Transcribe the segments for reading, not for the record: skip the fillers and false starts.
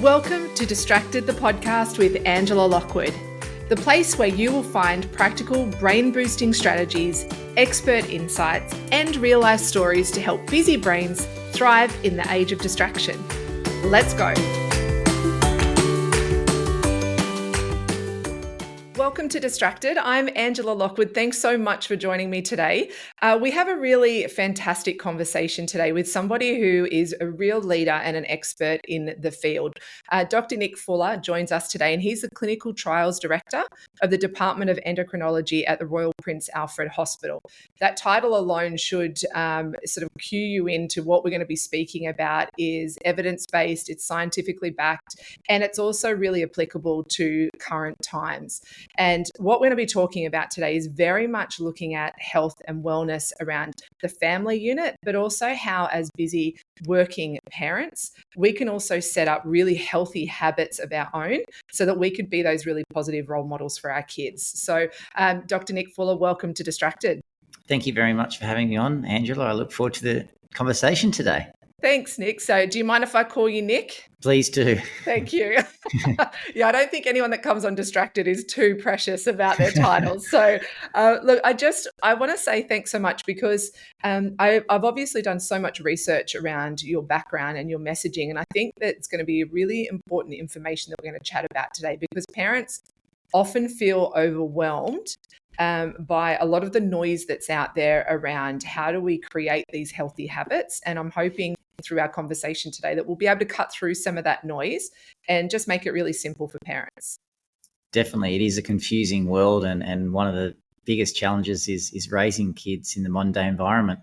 Welcome to Distracted, the podcast with Angela Lockwood, the place where you will find practical brain-boosting strategies, expert insights, and real-life stories to help busy brains thrive in the age of distraction. Let's go. Welcome to Distracted. I'm Angela Lockwood. Thanks so much for joining me today. We have a really fantastic conversation today with somebody who is a real leader and an expert in the field. Dr. Nick Fuller joins us today, and he's the Clinical Trials Director of the Department of Endocrinology at the Royal Prince Alfred Hospital. That title alone should sort of cue you into what we're going to be speaking about is evidence-based, it's scientifically backed, and it's also really applicable to current times. And what we're going to be talking about today is very much looking at health and wellness around the family unit, but also how, as busy working parents, we can also set up really healthy habits of our own so that we could be those really positive role models for our kids. So, Dr. Nick Fuller, welcome to Distracted. Thank you very much for having me on, Angela. I look forward to the conversation today. Thanks, Nick. So do you mind if I call you Nick? Please do. Thank you. Yeah, I don't think anyone that comes on Distracted is too precious about their titles. So look, I want to say thanks so much because I've obviously done so much research around your background and your messaging. And I think that it's going to be really important information that we're going to chat about today because parents often feel overwhelmed by a lot of the noise that's out there around how do we create these healthy habits. And I'm hoping through our conversation today that we'll be able to cut through some of that noise and just make it really simple for parents. Definitely. It is a confusing world, and one of the biggest challenges is raising kids in the modern day environment.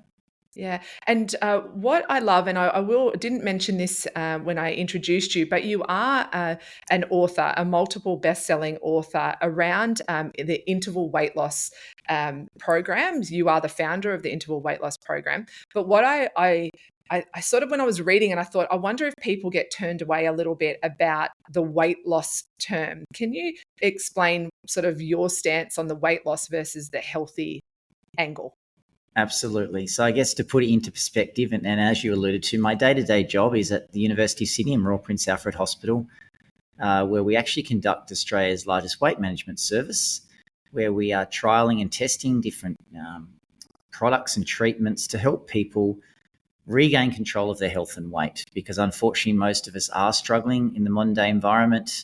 Yeah. And what I love, and I didn't mention this when I introduced you, but you are an author, a multiple best-selling author around the interval weight loss programs. You are the founder of the interval weight loss program. But what I sort of, when I was reading and I thought, I wonder if people get turned away a little bit about the weight loss term. Can you explain sort of your stance on the weight loss versus the healthy angle? Absolutely. So I guess to put it into perspective, and as you alluded to, my day-to-day job is at the University of Sydney and Royal Prince Alfred Hospital, where we actually conduct Australia's largest weight management service, where we are trialling and testing different products and treatments to help people regain control of their health and weight, because unfortunately most of us are struggling in the modern day environment.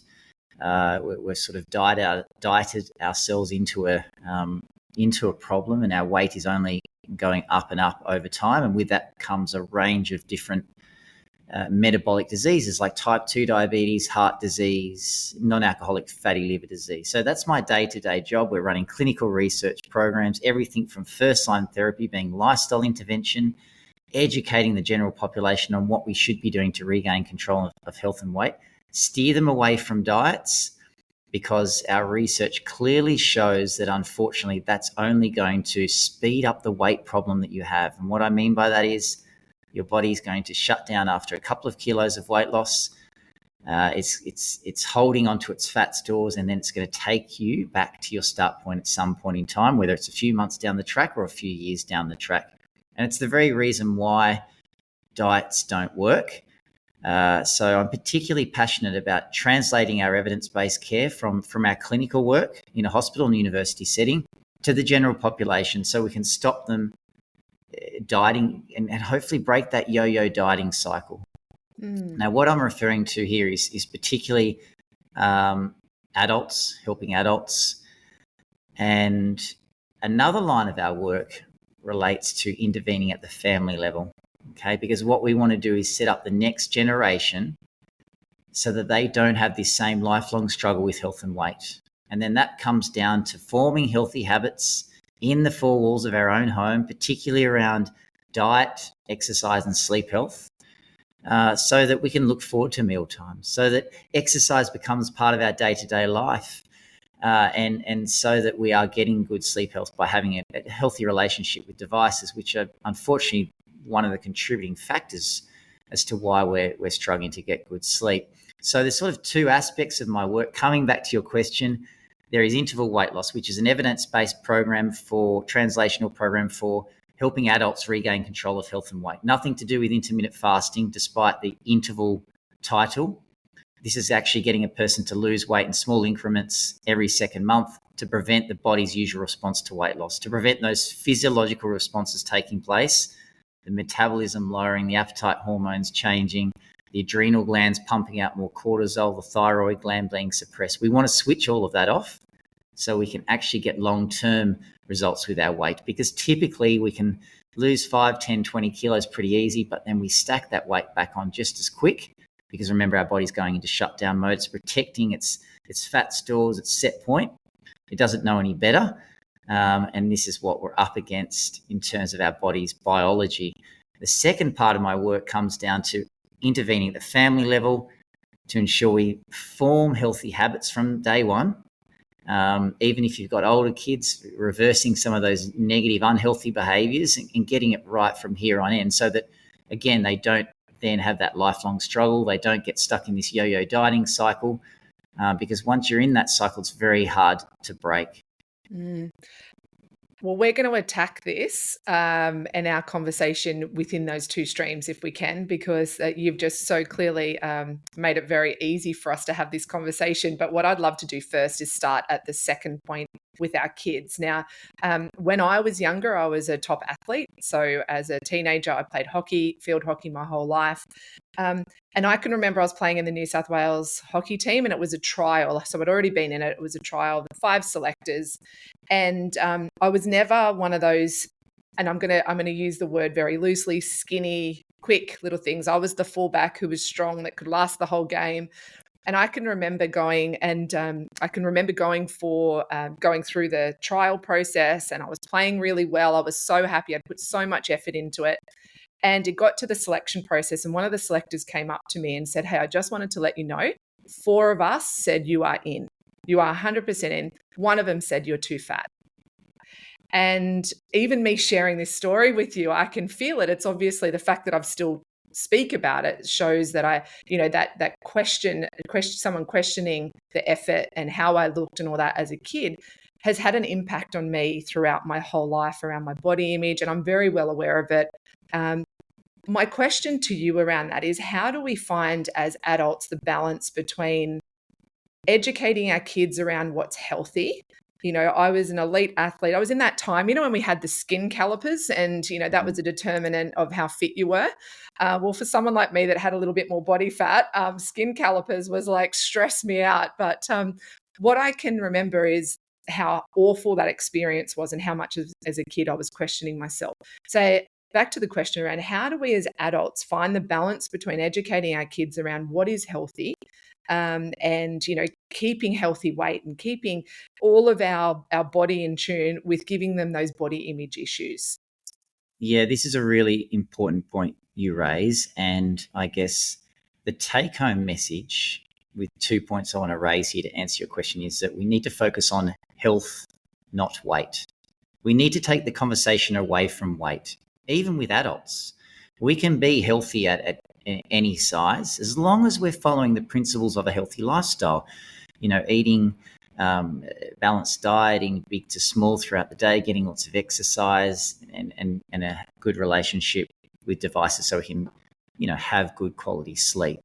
We're sort of dieted ourselves into a problem, and our weight is only going up and up over time, and with that comes a range of different metabolic diseases like type 2 diabetes, heart disease, non-alcoholic fatty liver disease. So that's my day-to-day job. We're running clinical research programs, everything from first-line therapy being lifestyle intervention, educating the general population on what we should be doing to regain control of health and weight, steer them away from diets, because our research clearly shows that unfortunately that's only going to speed up the weight problem that you have. And what I mean by that is your body is going to shut down after a couple of kilos of weight loss. It's holding onto its fat stores, and then it's going to take you back to your start point at some point in time, whether it's a few months down the track or a few years down the track. And it's the very reason why diets don't work. So I'm particularly passionate about translating our evidence-based care from our clinical work in a hospital and university setting to the general population, so we can stop them dieting and hopefully break that yo-yo dieting cycle. Now, what I'm referring to here is particularly adults, helping adults. And another line of our work relates to intervening at the family level. Okay, because what we want to do is set up the next generation so that they don't have this same lifelong struggle with health and weight. And then that comes down to forming healthy habits in the four walls of our own home, particularly around diet, exercise, and sleep health, so that we can look forward to mealtime, so that exercise becomes part of our day-to-day life, and so that we are getting good sleep health by having a healthy relationship with devices, which are unfortunately one of the contributing factors as to why we're struggling to get good sleep. So there's sort of two aspects of my work. Coming back to your question, there is interval weight loss, which is an evidence-based translational program for helping adults regain control of health and weight. Nothing to do with intermittent fasting, despite the interval title. This is actually getting a person to lose weight in small increments every second month to prevent the body's usual response to weight loss, to prevent those physiological responses taking place, the metabolism lowering, the appetite hormones changing, the adrenal glands pumping out more cortisol, the thyroid gland being suppressed. We want to switch all of that off so we can actually get long-term results with our weight, because typically we can lose 5, 10, 20 kilos pretty easy, but then we stack that weight back on just as quick, because remember, our body's going into shutdown mode. It's protecting its fat stores, its set point. It doesn't know any better. And this is what we're up against in terms of our body's biology. The second part of my work comes down to intervening at the family level to ensure we form healthy habits from day one. Even if you've got older kids, reversing some of those negative, unhealthy behaviours and getting it right from here on in, so that, again, they don't then have that lifelong struggle. They don't get stuck in this yo-yo dieting cycle, because once you're in that cycle, it's very hard to break. Mm. Well, we're going to attack this and our conversation within those two streams if we can, because you've just so clearly made it very easy for us to have this conversation. But what I'd love to do first is start at the second point with our kids. Now, when I was younger, I was a top athlete. So as a teenager, I played hockey, field hockey my whole life. And I can remember I was playing in the New South Wales hockey team, and it was a trial. So I'd already been in it. It was a trial with 5 selectors. And I was never one of those, and I'm gonna use the word very loosely, skinny, quick little things. I was the fullback who was strong, that could last the whole game. And I can remember going through the trial process, and I was playing really well. I was so happy. I'd put so much effort into it. And it got to the selection process, and one of the selectors came up to me and said, "Hey, I just wanted to let you know, 4 of us said you are in. You are 100% in. One of them said you're too fat." And even me sharing this story with you, I can feel it. It's obviously the fact that I've still speak about it shows that that question, someone questioning the effort and how I looked and all that as a kid has had an impact on me throughout my whole life around my body image, and I'm very well aware of it. My question to you around that is, how do we find as adults the balance between educating our kids around what's healthy? I was an elite athlete. I was in that time, when we had the skin calipers, and, that was a determinant of how fit you were. Well, for someone like me that had a little bit more body fat, skin calipers was like stress me out. But what I can remember is how awful that experience was, and how much as a kid I was questioning myself. So back to the question around, how do we as adults find the balance between educating our kids around what is healthy, and keeping healthy weight and keeping all of our body in tune with giving them those body image issues? Yeah, this is a really important point you raise. And I guess the take-home message, with 2 points I want to raise here to answer your question, is that we need to focus on health, not weight. We need to take the conversation away from weight. Even with adults, we can be healthy at any size as long as we're following the principles of a healthy lifestyle. Eating balanced diet, eating big to small throughout the day, getting lots of exercise, and a good relationship with devices so we can, have good quality sleep.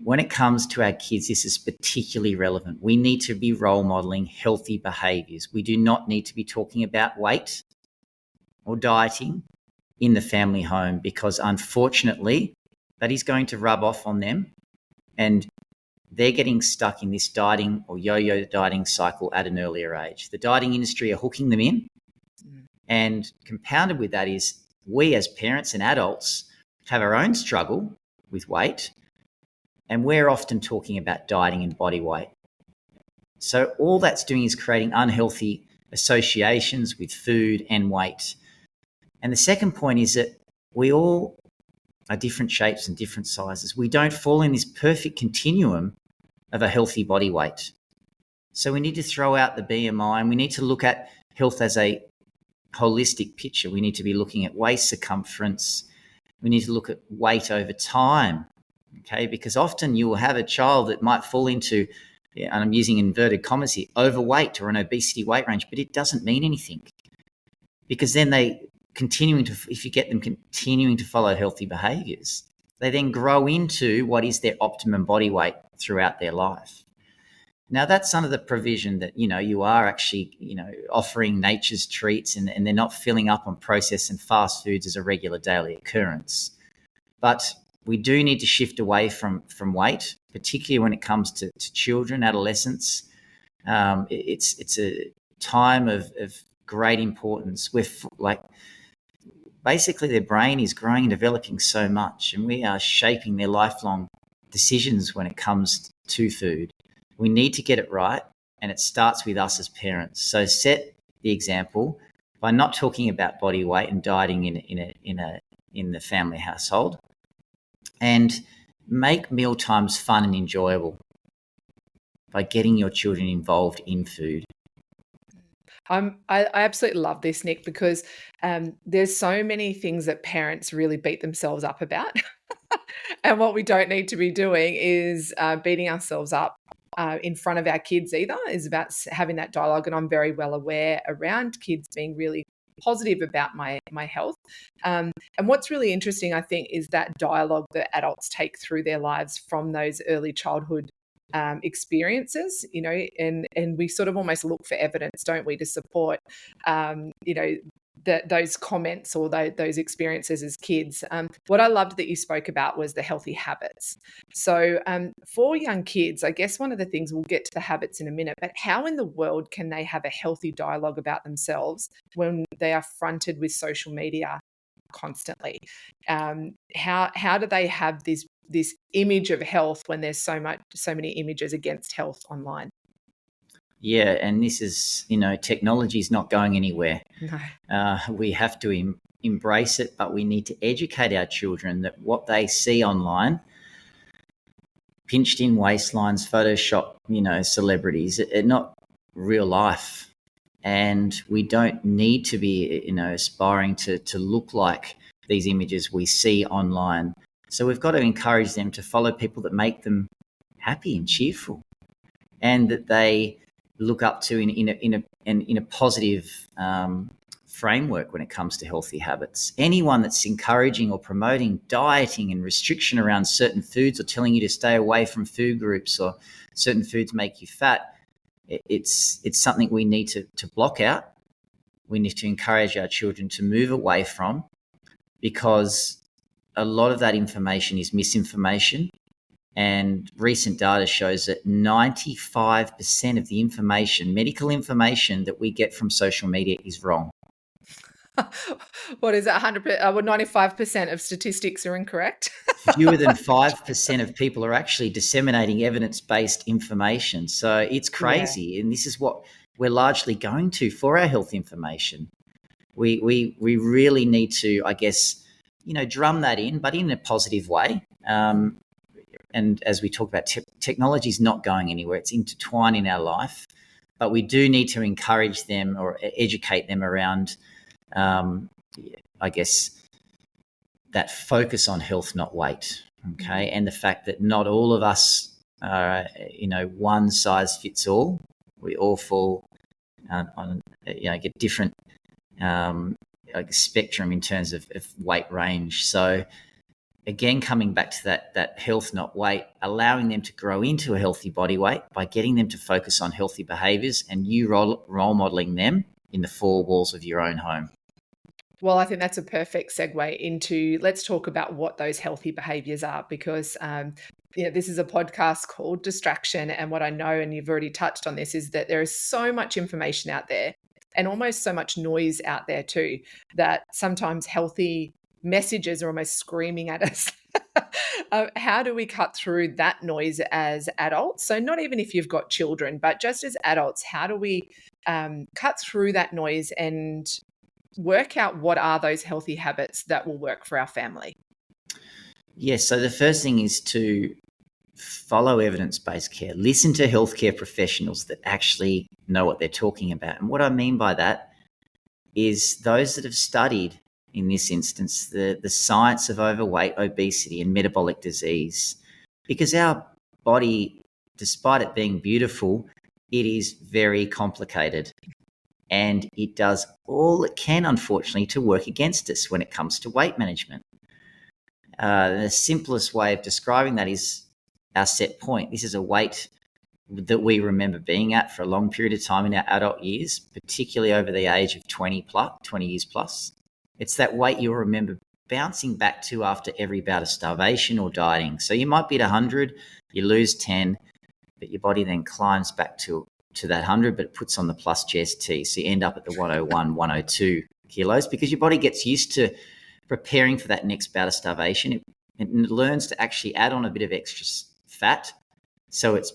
When it comes to our kids, this is particularly relevant. We need to be role modeling healthy behaviors. We do not need to be talking about weight or dieting in the family home, because unfortunately that is going to rub off on them, and they're getting stuck in this dieting or yo-yo dieting cycle at an earlier age. The dieting industry are hooking them in, and compounded with that is we as parents and adults have our own struggle with weight, and we're often talking about dieting and body weight. So all that's doing is creating unhealthy associations with food and weight. And the second point is that we all are different shapes and different sizes. We don't fall in this perfect continuum of a healthy body weight. So we need to throw out the BMI, and we need to look at health as a holistic picture. We need to be looking at waist circumference. We need to look at weight over time, okay? Because often you will have a child that might fall into, and I'm using inverted commas here, overweight or an obesity weight range, but it doesn't mean anything, because then if you get them continuing to follow healthy behaviors, they then grow into what is their optimum body weight throughout their life. Now, that's under the provision that, you are actually, offering nature's treats and they're not filling up on processed and fast foods as a regular daily occurrence. But we do need to shift away from weight, particularly when it comes to children, adolescents. It's a time of great importance. Basically their brain is growing and developing so much, and we are shaping their lifelong decisions when it comes to food. We need to get it right, and it starts with us as parents. So set the example by not talking about body weight and dieting in the family household, and make meal times fun and enjoyable by getting your children involved in food. I absolutely love this, Nick, because there's so many things that parents really beat themselves up about. And what we don't need to be doing is beating ourselves up in front of our kids either. Is about having that dialogue. And I'm very well aware around kids being really positive about my health. And what's really interesting, I think, is that dialogue that adults take through their lives from those early childhood experiences, and we sort of almost look for evidence, don't we, to support, that those comments or those experiences as kids. What I loved that you spoke about was the healthy habits. So for young kids, I guess one of the things, we'll get to the habits in a minute, but how in the world can they have a healthy dialogue about themselves when they are fronted with social media constantly? How do they have this image of health when there's so many images against health online? Yeah, and this is, technology is not going anywhere. No. We have to embrace it, but we need to educate our children that what they see online, pinched in waistlines, Photoshop, celebrities, are not real life. And we don't need to be, aspiring to look like these images we see online. So we've got to encourage them to follow people that make them happy and cheerful, and that they look up to in a positive framework when it comes to healthy habits. Anyone that's encouraging or promoting dieting and restriction around certain foods, or telling you to stay away from food groups, or certain foods make you fat, it's something we need to block out. We need to encourage our children to move away from, because a lot of that information is misinformation. And recent data shows that 95% of the information, medical information, that we get from social media is wrong. What is it? 95% of statistics are incorrect. Fewer than 5% of people are actually disseminating evidence-based information. So it's crazy. Yeah. And this is what we're largely going to for our health information. We really need to, I guess, drum that in, but in a positive way. And as we talk about, technology is not going anywhere. It's intertwined in our life, but we do need to encourage them or educate them around, I guess, that focus on health, not weight. Okay. And the fact that not all of us are, one size fits all. We all fall on get different spectrum in terms of weight range. So, again, coming back to that health, not weight, allowing them to grow into a healthy body weight by getting them to focus on healthy behaviours, and you role modelling them in the four walls of your own home. Well, I think that's a perfect segue into, let's talk about what those healthy behaviours are, because this is a podcast called Distraction, and what I know, and you've already touched on this, is that there is so much information out there, and almost so much noise out there too, that sometimes healthy messages are almost screaming at us. How do we cut through that noise as adults? So not even if you've got children, but just as adults, how do we cut through that noise and work out what are those healthy habits that will work for our family? Yes, so the first thing is to follow evidence-based care. Listen to healthcare professionals that actually know what they're talking about. And what I mean by that is those that have studied, in this instance, the science of overweight, obesity, and metabolic disease. Because our body, despite it being beautiful, it is very complicated. And it does all it can, unfortunately, to work against us when it comes to weight management. The simplest way of describing that is our set point. This is a weight that we remember being at for a long period of time in our adult years, particularly over the age of 20 years plus. It's that weight you'll remember bouncing back to after every bout of starvation or dieting. So you might be at 100, you lose 10, but your body then climbs back to that 100, but it puts on the plus GST. So you end up at the 101, 102 kilos because your body gets used to preparing for that next bout of starvation. It learns to actually add on a bit of extra fat. So it's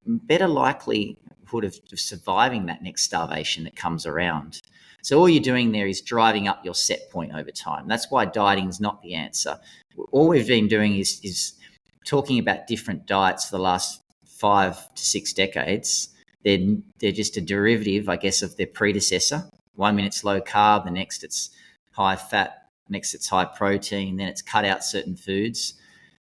better likelihood of surviving that next starvation that comes around. So all you're doing there is driving up your set point over time. That's why dieting is not the answer. All we've been doing is talking about different diets for the last 5 to 6 decades. They're just a derivative, I guess, of their predecessor. 1 minute it's low carb, the next it's high fat, next it's high protein, then it's cut out certain foods.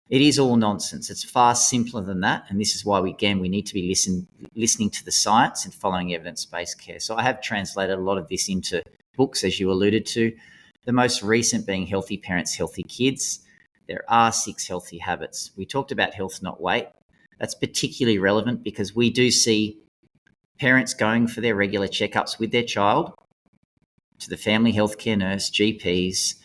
It is all nonsense. It's far simpler than that. And this is why, we need to be listening to the science and following evidence-based care. So I have translated a lot of this into books, as you alluded to, the most recent being Healthy Parents, Healthy Kids. There are 6 healthy habits. We talked about health, not weight. That's particularly relevant because we do see parents going for their regular checkups with their child to the family healthcare nurse, GPs,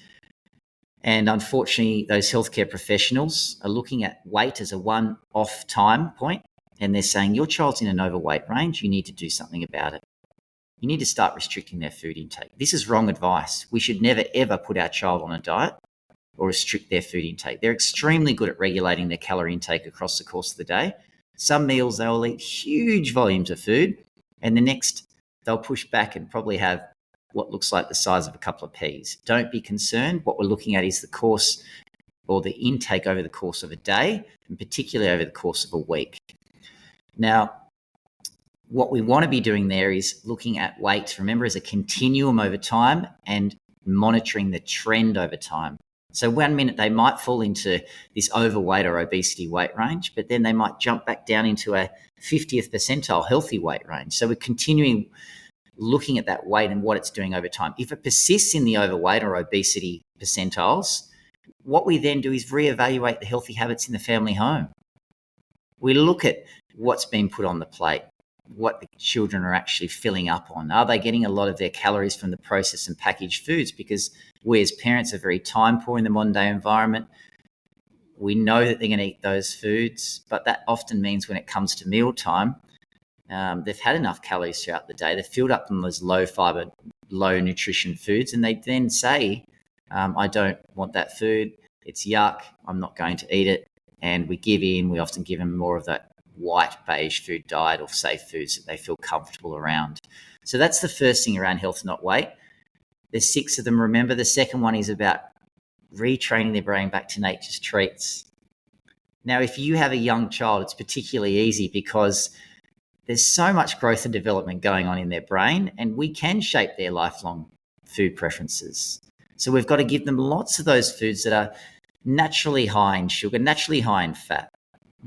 and unfortunately, those healthcare professionals are looking at weight as a one-off time point, and they're saying, your child's in an overweight range, you need to do something about it. You need to start restricting their food intake. This is wrong advice. We should never, ever put our child on a diet or restrict their food intake. They're extremely good at regulating their calorie intake across the course of the day. Some meals, they'll eat huge volumes of food, and the next, they'll push back and probably have what looks like the size of a couple of peas. Don't be concerned. What we're looking at is the course or the intake over the course of a day, and particularly over the course of a week. Now, what we want to be doing there is looking at weight, remember, as a continuum over time and monitoring the trend over time. So 1 minute they might fall into this overweight or obesity weight range, but then they might jump back down into a 50th percentile healthy weight range. So we're continuing looking at that weight and what it's doing over time. If it persists in the overweight or obesity percentiles, what we then do is reevaluate the healthy habits in the family home. We look at what's been put on the plate, what the children are actually filling up on. Are they getting a lot of their calories from the processed and packaged foods? Because we as parents are very time poor in the modern day environment. We know that they're going to eat those foods, but that often means when it comes to mealtime, they've had enough calories throughout the day. They've filled up on those low fiber, low nutrition foods, and they then say, I don't want that food. It's yuck. I'm not going to eat it. And we give in. We often give them more of that white beige food diet or safe foods that they feel comfortable around. So that's the first thing around health, not weight. There's 6 of them. Remember, the second one is about retraining their brain back to nature's treats. Now, if you have a young child, it's particularly easy because there's so much growth and development going on in their brain, and we can shape their lifelong food preferences. So we've got to give them lots of those foods that are naturally high in sugar, naturally high in fat.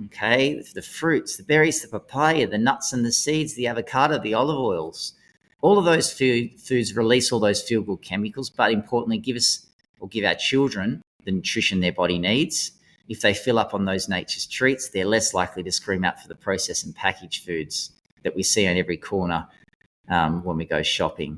Okay, the fruits, the berries, the papaya, the nuts and the seeds, the avocado, the olive oils. All of those foods release all those feel-good chemicals, but importantly, give our children the nutrition their body needs. If they fill up on those nature's treats, they're less likely to scream out for the processed and packaged foods that we see on every corner when we go shopping.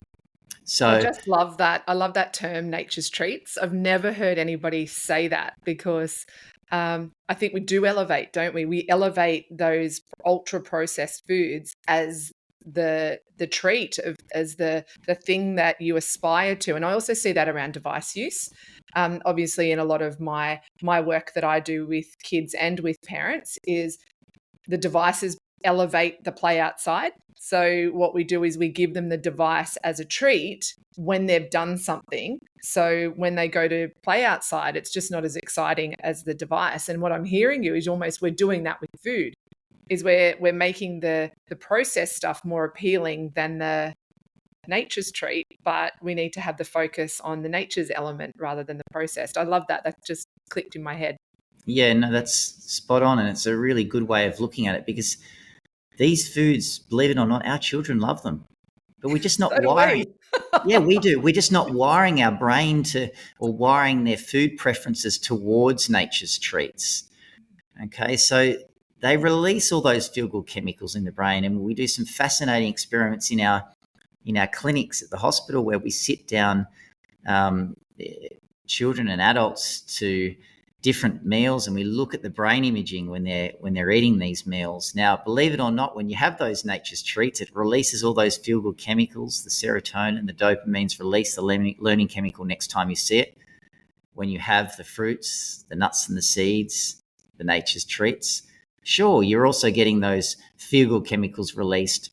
So I just love that. I love that term, nature's treats. I've never heard anybody say that because I think we do elevate, don't we? We elevate those ultra processed foods as the treat as the thing that you aspire to. And I also see that around device use. Obviously, in a lot of my work that I do with kids and with parents is the devices elevate the play outside. So what we do is we give them the device as a treat when they've done something. So when they go to play outside, it's just not as exciting as the device. And what I'm hearing you is almost we're doing that with food, is we're making the processed stuff more appealing than the nature's treat, but we need to have the focus on the nature's element rather than the processed. I love that. That just clicked in my head. Yeah, no, that's spot on. And it's a really good way of looking at it because these foods, believe it or not, our children love them, but we're just not So do wiring. we. Yeah, we do. We're just not wiring our brain or wiring their food preferences towards nature's treats. Okay, so they release all those feel-good chemicals in the brain. And we do some fascinating experiments in our clinics at the hospital where we sit down children and adults to different meals, and we look at the brain imaging when they're eating these meals. Now, believe it or not, when you have those nature's treats, it releases all those feel-good chemicals, the serotonin, the dopamines release the learning chemical next time you see it. When you have the fruits, the nuts and the seeds, the nature's treats, sure, you're also getting those feel-good chemicals released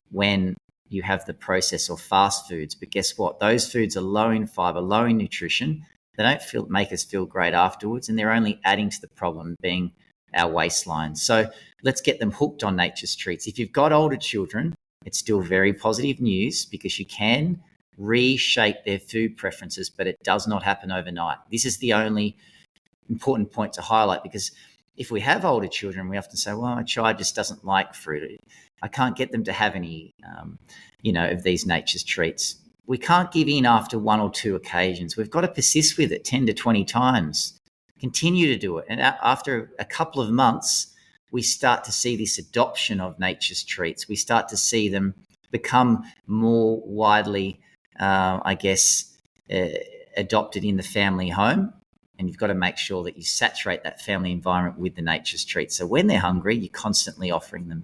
when you have the processed or fast foods. But guess what? Those foods are low in fiber, low in nutrition. They don't make us feel great afterwards, and they're only adding to the problem being our waistline. So let's get them hooked on nature's treats. If you've got older children, it's still very positive news because you can reshape their food preferences, but it does not happen overnight. This is the only important point to highlight, because if we have older children, we often say, well, my child just doesn't like fruit. I can't get them to have any, of these nature's treats. We can't give in after one or two occasions. We've got to persist with it 10 to 20 times. Continue to do it. And after a couple of months, we start to see this adoption of nature's treats. We start to see them become more widely, adopted in the family home. And you've got to make sure that you saturate that family environment with the nature's treats. So when they're hungry, you're constantly offering them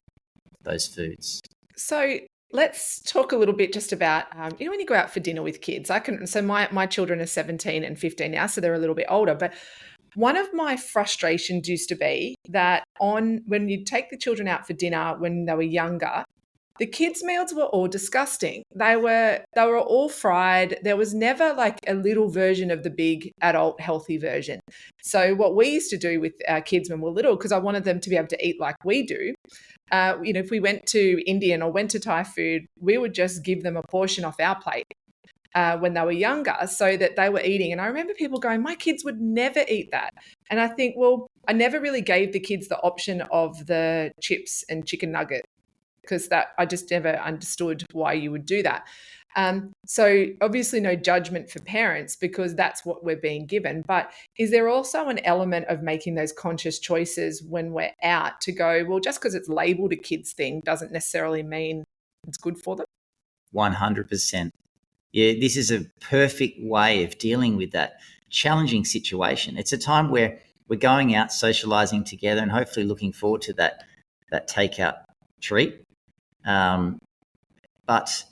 those foods. So let's talk a little bit just about, when you go out for dinner with kids, my children are 17 and 15 now, so they're a little bit older, but one of my frustrations used to be that when you take the children out for dinner when they were younger, the kids' meals were all disgusting. They were all fried. There was never like a little version of the big adult healthy version. So what we used to do with our kids when we were little, because I wanted them to be able to eat like we do, if we went to Indian or went to Thai food, we would just give them a portion off our plate when they were younger so that they were eating. And I remember people going, my kids would never eat that. And I think, well, I never really gave the kids the option of the chips and chicken nugget, because that I just never understood why you would do that. So obviously no judgment for parents because that's what we're being given. But is there also an element of making those conscious choices when we're out to go, well, just because it's labeled a kid's thing doesn't necessarily mean it's good for them? 100%. Yeah, this is a perfect way of dealing with that challenging situation. It's a time where we're going out, socializing together, and hopefully looking forward to that takeout treat. But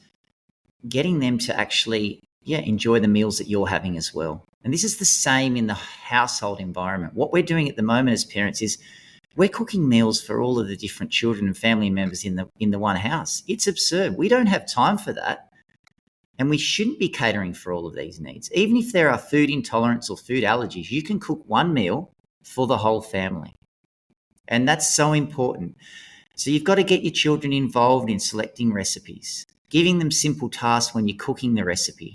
getting them to actually, enjoy the meals that you're having as well. And this is the same in the household environment. What we're doing at the moment as parents is we're cooking meals for all of the different children and family members in the one house. It's absurd. We don't have time for that. And we shouldn't be catering for all of these needs. Even if there are food intolerance or food allergies, you can cook one meal for the whole family. And that's so important. So you've got to get your children involved in selecting recipes, giving them simple tasks when you're cooking the recipe,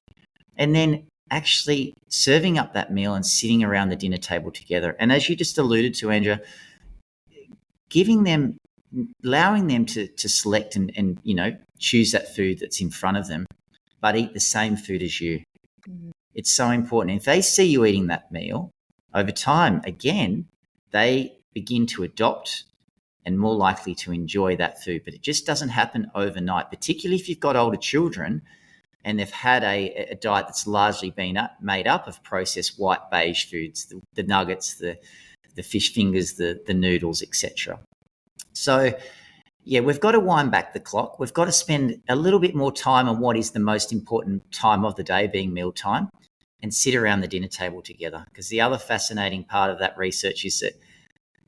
and then actually serving up that meal and sitting around the dinner table together. And as you just alluded to, Andrea, allowing them to select and choose that food that's in front of them, but eat the same food as you. Mm-hmm. It's so important. If they see you eating that meal, over time, again, they begin to adopt and more likely to enjoy that food. But it just doesn't happen overnight, particularly if you've got older children and they've had a diet that's largely been made up of processed white beige foods, the nuggets, the fish fingers, the noodles, etc. So, we've got to wind back the clock. We've got to spend a little bit more time on what is the most important time of the day, being mealtime, and sit around the dinner table together. Because the other fascinating part of that research is that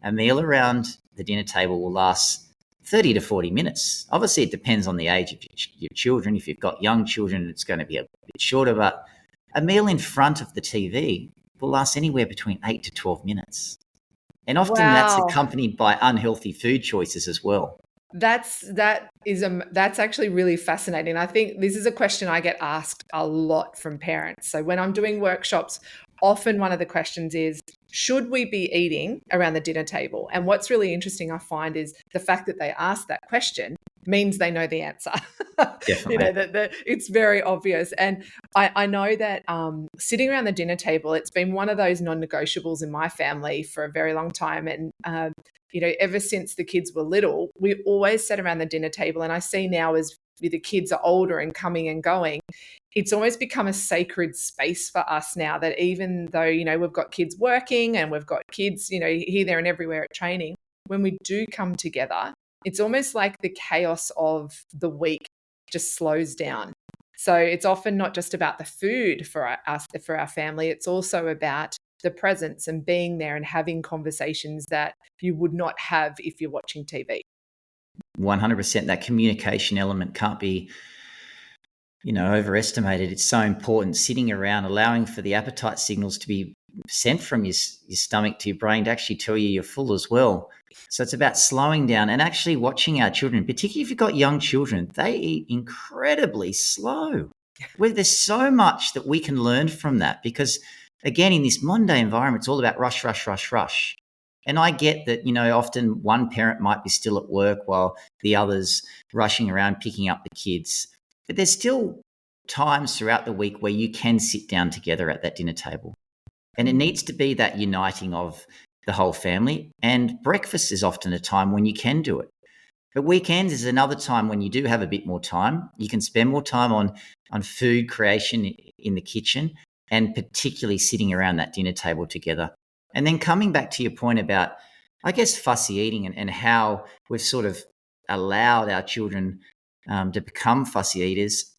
a meal around the dinner table will last 30 to 40 minutes. Obviously, it depends on the age of your children. If you've got young children, it's going to be a bit shorter, but a meal in front of the TV will last anywhere between 8 to 12 minutes. And often that's accompanied by unhealthy food choices as well. That's actually really fascinating. I think this is a question I get asked a lot from parents. So when I'm doing workshops, often one of the questions is, should we be eating around the dinner table? And what's really interesting, I find, is the fact that they ask that question means they know the answer. Definitely. It's very obvious. And I know that sitting around the dinner table, it's been one of those non-negotiables in my family for a very long time. And, ever since the kids were little, we always sat around the dinner table. And I see now as the kids are older and coming and going, it's almost become a sacred space for us now that even though, we've got kids working and we've got kids, here, there, and everywhere at training, when we do come together, it's almost like the chaos of the week just slows down. So it's often not just about the food for us, for our family, it's also about the presence and being there and having conversations that you would not have if you're watching TV. 100%. That communication element can't be, overestimated. It's so important, sitting around, allowing for the appetite signals to be sent from your stomach to your brain to actually tell you you're full as well. So it's about slowing down and actually watching our children, particularly if you've got young children. They eat incredibly slow. There's so much that we can learn from that because, again, in this modern day environment, it's all about rush, rush, rush, rush. And I get that, often one parent might be still at work while the other's rushing around picking up the kids. But there's still times throughout the week where you can sit down together at that dinner table. And it needs to be that uniting of the whole family. And breakfast is often a time when you can do it. But weekends is another time when you do have a bit more time. You can spend more time on food creation in the kitchen and particularly sitting around that dinner table together. And then coming back to your point about, I guess, fussy eating and how we've sort of allowed our children to become fussy eaters.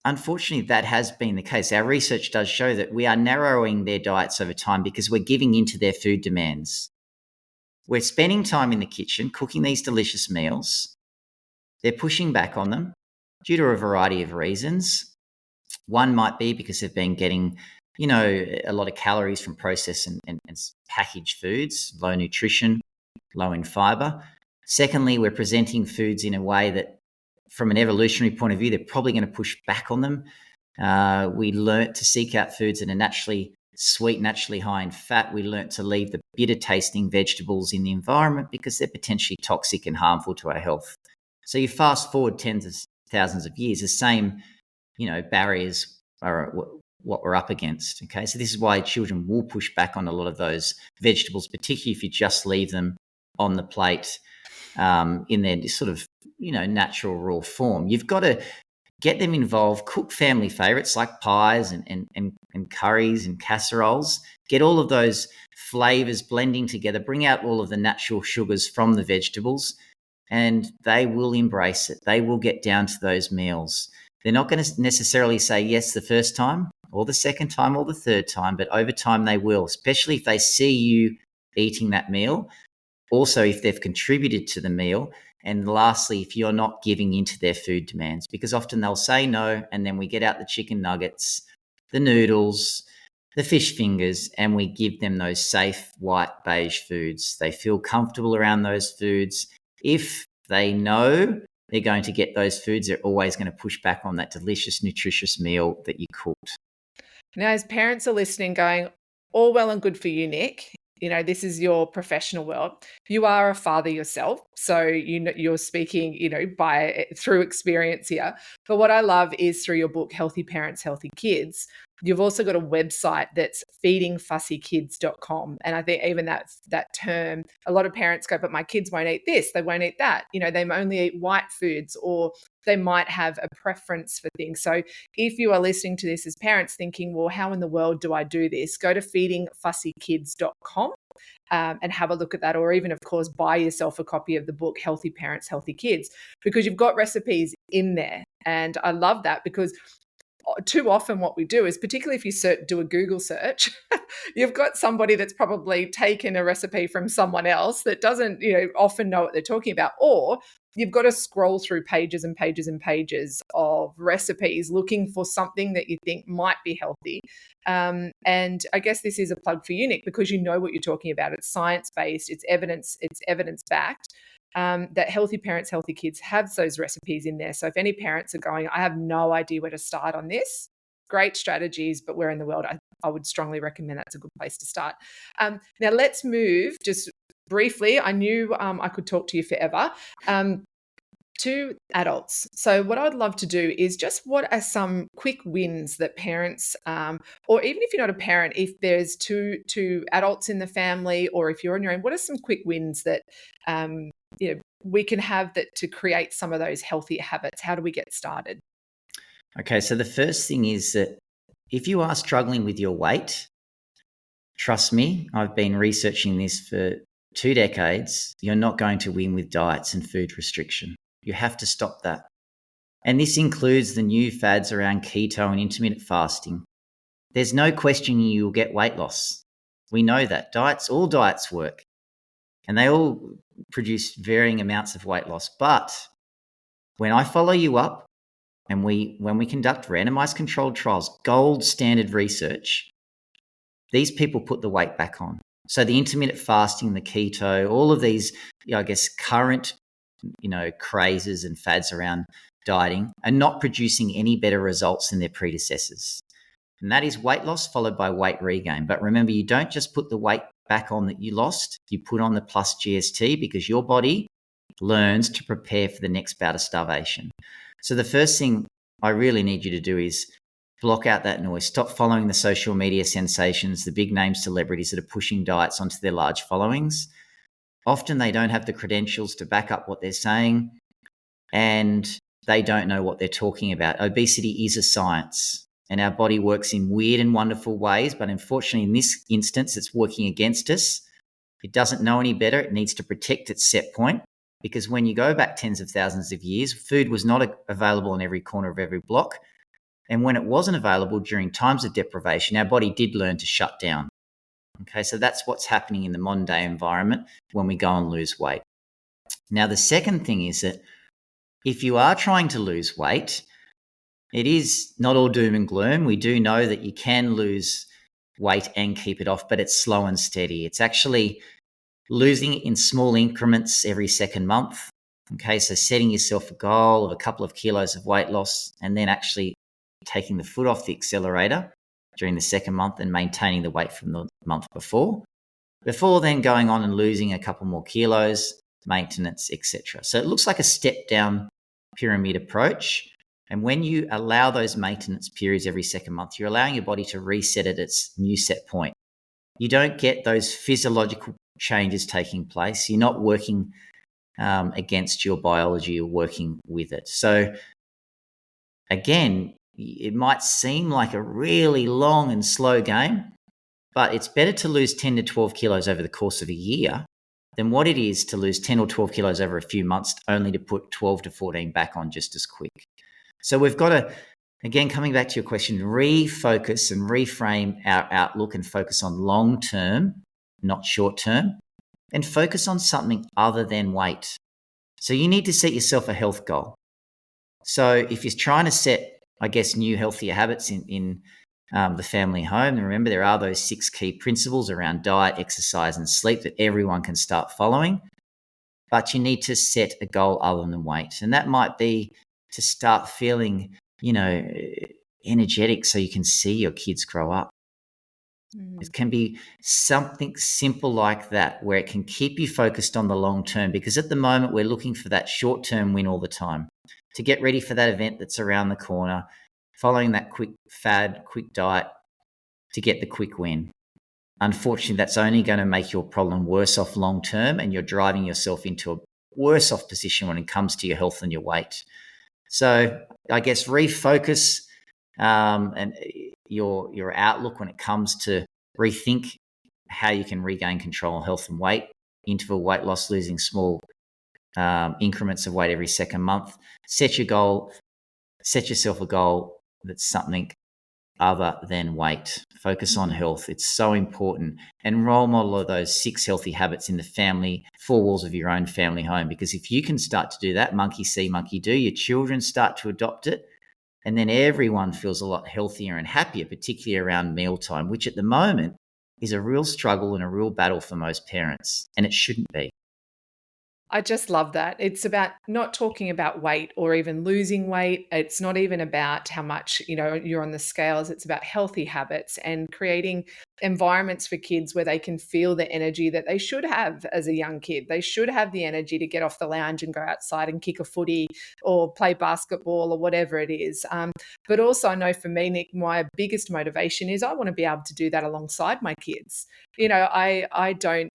Unfortunately, that has been the case. Our research does show that we are narrowing their diets over time because we're giving into their food demands. We're spending time in the kitchen cooking these delicious meals. They're pushing back on them due to a variety of reasons. One might be because they've been getting, a lot of calories from processed and packaged foods, low nutrition, low in fiber. Secondly, we're presenting foods in a way that, from an evolutionary point of view, they're probably going to push back on them. We learnt to seek out foods that are naturally sweet, naturally high in fat. We learnt to leave the bitter tasting vegetables in the environment because they're potentially toxic and harmful to our health. So you fast forward tens of thousands of years, the same, barriers are what we're up against. Okay. So this is why children will push back on a lot of those vegetables, particularly if you just leave them on the plate in their sort of, natural raw form. You've got to get them involved, cook family favorites like pies and curries and casseroles, get all of those flavors blending together, bring out all of the natural sugars from the vegetables, and they will embrace it. They will get down to those meals. They're not going to necessarily say yes the first time or the second time or the third time, but over time they will, especially if they see you eating that meal. Also, if they've contributed to the meal. And lastly, if you're not giving into their food demands, because often they'll say no, and then we get out the chicken nuggets, the noodles, the fish fingers, and we give them those safe white beige foods. They feel comfortable around those foods. If they know they're going to get those foods, they're always going to push back on that delicious, nutritious meal that you cooked. Now, as parents are listening, going, all well and good for you, Nick. This is your professional world. You are a father yourself, so you're speaking, through experience here. But what I love is through your book, Healthy Parents, Healthy Kids, you've also got a website that's feedingfussykids.com. And I think even that term, a lot of parents go, but my kids won't eat this, they won't eat that. They only eat white foods, or they might have a preference for things. So if you are listening to this as parents thinking, well, how in the world do I do this? Go to feedingfussykids.com and have a look at that. Or even, of course, buy yourself a copy of the book, Healthy Parents, Healthy Kids, because you've got recipes in there. And I love that because too often what we do is, particularly if you do a Google search, you've got somebody that's probably taken a recipe from someone else that doesn't, often know what they're talking about, or you've got to scroll through pages and pages and pages of recipes looking for something that you think might be healthy. And I guess this is a plug for you, Nick, because you know what you're talking about. It's science-based, it's evidence-backed. That Healthy Parents, Healthy Kids has those recipes in there. So if any parents are going, I have no idea where to start on this, great strategies, but where in the world, I would strongly recommend that's a good place to start. Now let's move just briefly. I knew I could talk to you forever. To adults. So, what I'd love to do is just what are some quick wins that parents, or even if you're not a parent, if there's two adults in the family, or if you're on your own, what are some quick wins that um, we can have that to create some of those healthier habits? How do we get started? Okay, so the first thing is that if you are struggling with your weight, trust me, I've been researching this for 2 decades. You're not going to win with diets and food restriction. You have to stop that. And this includes the new fads around keto and intermittent fasting. There's no question you'll get weight loss. We know that. All diets work, and they all produce varying amounts of weight loss. But when I follow you up and when we conduct randomized controlled trials, gold standard research, these people put the weight back on. So the intermittent fasting, the keto, all of these, I guess, current, crazes and fads around dieting are not producing any better results than their predecessors. And that is weight loss followed by weight regain. But remember, you don't just put the weight back on that you lost, you put on the plus GST because your body learns to prepare for the next bout of starvation. So the first thing I really need you to do is block out that noise. Stop following the social media sensations, the big name celebrities that are pushing diets onto their large followings. Often they don't have the credentials to back up what they're saying, and they don't know what they're talking about. Obesity is a science, and our body works in weird and wonderful ways, but unfortunately in this instance, it's working against us. It doesn't know any better. It needs to protect its set point, because when you go back tens of thousands of years, food was not available in every corner of every block. And when it wasn't available during times of deprivation, our body did learn to shut down. Okay, so that's what's happening in the modern day environment when we go and lose weight. Now, the second thing is that if you are trying to lose weight, it is not all doom and gloom. We do know that you can lose weight and keep it off, but it's slow and steady. It's actually losing it in small increments every second month. Okay, so setting yourself a goal of a couple of kilos of weight loss and then actually taking the foot off the accelerator during the second month and maintaining the weight from the month before then going on and losing a couple more kilos, maintenance, etc. So it looks like a step down pyramid approach. And when you allow those maintenance periods every second month, you're allowing your body to reset at its new set point. You don't get those physiological changes taking place. You're not working against your biology, you're working with it. So again, it might seem like a really long and slow game, but it's better to lose 10 to 12 kilos over the course of a year than what it is to lose 10 or 12 kilos over a few months only to put 12 to 14 back on just as quick. So we've got to, again, coming back to your question, refocus and reframe our outlook and focus on long term, not short term, and focus on something other than weight. So you need to set yourself a health goal. So if you're trying to set, I guess, new healthier habits in the family home, and remember there are those 6 key principles around diet, exercise, and sleep that everyone can start following. But you need to set a goal other than weight. And that might be to start feeling, energetic so you can see your kids grow up. It can be something simple like that where it can keep you focused on the long term, because at the moment we're looking for that short term win all the time to get ready for that event that's around the corner, following that quick fad, quick diet to get the quick win. Unfortunately, that's only going to make your problem worse off long term, and you're driving yourself into a worse off position when it comes to your health and your weight. So I guess refocus and your outlook when it comes to rethink how you can regain control of health and weight, interval weight loss, losing small increments of weight every second month. Set yourself a goal that's something other than weight. Focus on health. It's so important. And role model of those 6 healthy habits in the family, 4 walls of your own family home. Because if you can start to do that, monkey see, monkey do, your children start to adopt it. And then everyone feels a lot healthier and happier, particularly around mealtime, which at the moment is a real struggle and a real battle for most parents. And it shouldn't be. I just love that. It's about not talking about weight or even losing weight. It's not even about how much, you're on the scales. It's about healthy habits and creating environments for kids where they can feel the energy that they should have as a young kid. They should have the energy to get off the lounge and go outside and kick a footy or play basketball or whatever it is. But also, I know for me, Nick, my biggest motivation is I want to be able to do that alongside my kids. I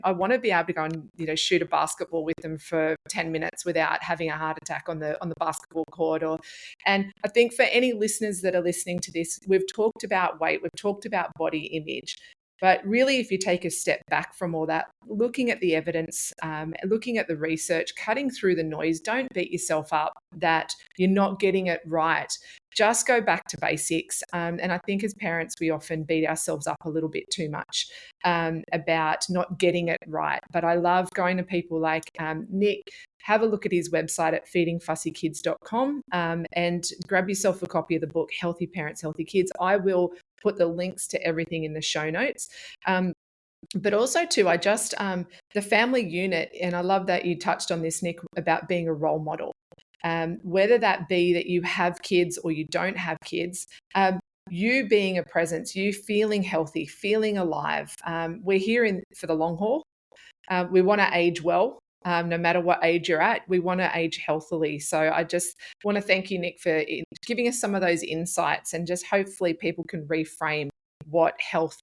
want to be able to go and shoot a basketball with them for 10 minutes without having a heart attack on the basketball court. And I think for any listeners that are listening to this, we've talked about weight, we've talked about body image. But really, if you take a step back from all that, looking at the evidence, looking at the research, cutting through the noise, don't beat yourself up that you're not getting it right. Just go back to basics. And I think as parents, we often beat ourselves up a little bit too much about not getting it right. But I love going to people like Nick. Have a look at his website at feedingfussykids.com and grab yourself a copy of the book, Healthy Parents, Healthy Kids. I will put the links to everything in the show notes. But also too, the family unit, and I love that you touched on this, Nick, about being a role model. Whether that be that you have kids or you don't have kids, you being a presence, you feeling healthy, feeling alive. We're here for the long haul. We want to age well. No matter what age you're at, we want to age healthily. So I just want to thank you, Nick, for giving us some of those insights, and just hopefully people can reframe what health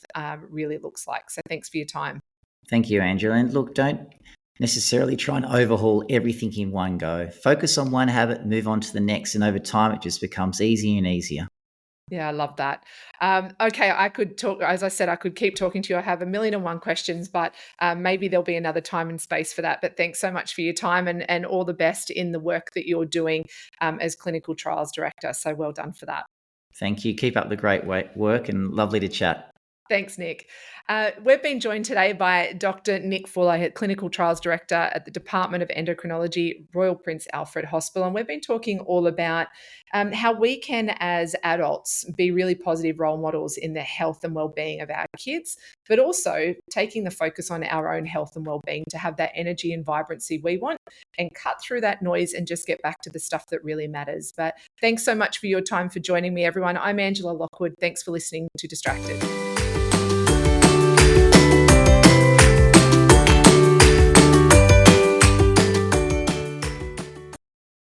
really looks like. So thanks for your time. Thank you, Angela. And look, don't necessarily try and overhaul everything in one go. Focus on one habit, move on to the next, and over time it just becomes easier and easier. Yeah, I love that. Okay, I could talk, as I said, I could keep talking to you. I have 1,000,001 questions, but maybe there'll be another time and space for that. But thanks so much for your time, and all the best in the work that you're doing as clinical trials director. So well done for that. Thank you. Keep up the great work, and lovely to chat. Thanks, Nick. We've been joined today by Dr. Nick Fuller, Clinical Trials Director at the Department of Endocrinology, Royal Prince Alfred Hospital. And we've been talking all about how we can, as adults, be really positive role models in the health and well-being of our kids, but also taking the focus on our own health and well-being to have that energy and vibrancy we want, and cut through that noise and just get back to the stuff that really matters. But thanks so much for your time, for joining me, everyone. I'm Angela Lockwood. Thanks for listening to Distracted.